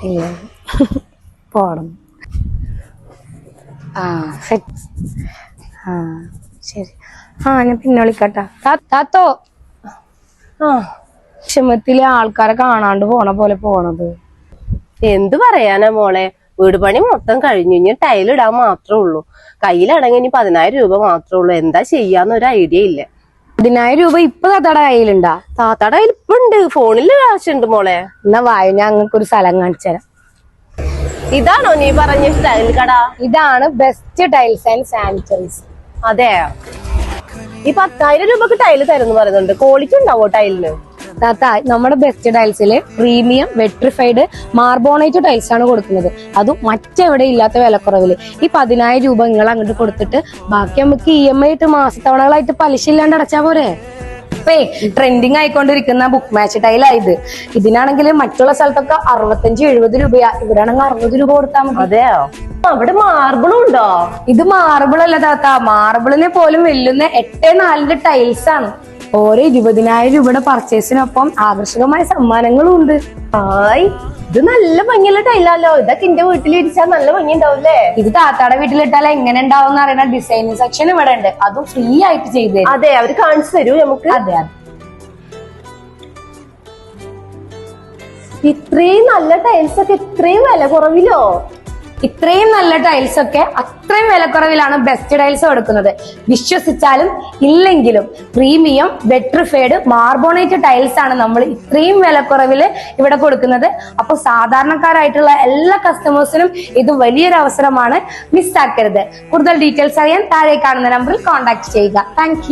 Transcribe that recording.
ഇല്ല പോണം. ആ സെറ്റ്. ആ ശരി. ഞാൻ പിന്നെ വിളിക്കട്ടാ. താത്തോ. ക്ഷമത്തിലെ ആൾക്കാരെ കാണാണ്ട് പോണ പോലെ പോണത്. എന്ത് പറയാനാ മോളെ, വീട് പണി മൊത്തം കഴിഞ്ഞു. ഇനി ടൈലിടാൻ മാത്രമേ ഉള്ളൂ. കയ്യിലാണെങ്കിൽ ഇനി 10,000 രൂപ മാത്രമേ ഉള്ളൂ. എന്താ ചെയ്യാന്നൊരു ഐഡിയ ഇല്ല. 10,000 രൂപ ഇപ്പൊ താത്താടെ കയ്യിലുണ്ടാ? താത്താടെ കയ്യിൽ ഇപ്പൊ ഉണ്ട്, ഫോണിൽ കാശുണ്ട് മോളെ. എന്നാ വായു, ഞാൻ അങ്ങക്ക് ഒരു സ്ഥലം കാണിച്ചു തരാം. ഇതാണോ നീ പറഞ്ഞ ടൈൽ കട? ഇതാണ് ബെസ്റ്റ് ടൈൽസ് ആൻഡ് സാനിറ്ററീസ്. അതെ, ഈ 10,000 രൂപക്ക് ടൈല് തരുന്നു പറയുന്നുണ്ട്. ക്വാളിറ്റി ഉണ്ടാവോ ടൈലിന്? താത്ത, നമ്മുടെ ബെസ്റ്റ് ടൈൽസില് പ്രീമിയം വെട്രിഫൈഡ് മാർബോണൈറ്റ് ടൈൽസ് ആണ് കൊടുക്കുന്നത്. അതും മറ്റെവിടെ ഇല്ലാത്ത വിലക്കുറവില്. ഈ 10,000 രൂപ നിങ്ങൾ അങ്ങോട്ട് കൊടുത്തിട്ട് ബാക്കി നമുക്ക് EMI ആയിട്ട് മാസത്തവണകളായിട്ട് പലിശ ഇല്ലാണ്ട് അടച്ചാ പോരെ. ഇപ്പേ ട്രെൻഡിങ് ആയിക്കൊണ്ടിരിക്കുന്ന ബുക്ക് മാച്ച് ടൈലായത്. ഇതിനാണെങ്കിൽ മറ്റുള്ള സ്ഥലത്തൊക്കെ 65-70 രൂപയാ. ഇവിടെ ആണെങ്കിൽ 60 രൂപ കൊടുത്താൽ മതി. അതെയോ? അവിടെ മാർബിളും ഉണ്ടോ? ഇത് മാർബിൾ അല്ല താത്ത, മാർബിളിനെ പോലും വെല്ലുന്ന 8.4 ടൈൽസ് ആണ്. ഓരോ 20,000 രൂപയുടെ പർച്ചേസിനൊപ്പം ആകർഷകമായ സമ്മാനങ്ങളും ഉണ്ട്. ഇത് നല്ല ഭംഗിയുള്ള ടൈലാലോ. ഇതൊക്കെ എന്റെ വീട്ടിൽ ഇരിച്ചാൽ നല്ല ഭംഗി ഉണ്ടാവില്ലേ? ഇത് താത്താടെ വീട്ടിലിട്ടാൽ എങ്ങനെ ഉണ്ടാവും അറിയുന്ന ഡിസൈനിങ് സെക്ഷൻ ഇവിടെ ഉണ്ട്. അതും ഫ്രീ ആയിട്ട് ചെയ്തു തരും. അതെ, അവര് കാണിച്ചു തരൂ നമുക്ക്? അതെ അതെ. ഇത്രയും നല്ല ടൈൽസ് ഒക്കെ ഇത്രയും വില കുറവിലോ? ഇത്രയും നല്ല ടൈൽസ് ഒക്കെ അത്രയും വിലക്കുറവിലാണ് ബെസ്റ്റ് ടൈൽസ് കൊടുക്കുന്നത്. വിശ്വസിച്ചാലും ഇല്ലെങ്കിലും പ്രീമിയം വെട്രിഫൈഡ് മാർബോണൈറ്റ് ടൈൽസ് ആണ് നമ്മൾ ഇത്രയും വിലക്കുറവില് ഇവിടെ കൊടുക്കുന്നത്. അപ്പൊ സാധാരണക്കാരായിട്ടുള്ള എല്ലാ കസ്റ്റമേഴ്സിനും ഇത് വലിയൊരു അവസരമാണ്. മിസ്സാക്കരുത്. കൂടുതൽ ഡീറ്റെയിൽസ് അറിയാൻ താഴെ കാണുന്ന നമ്പറിൽ കോൺടാക്ട് ചെയ്യുക. താങ്ക്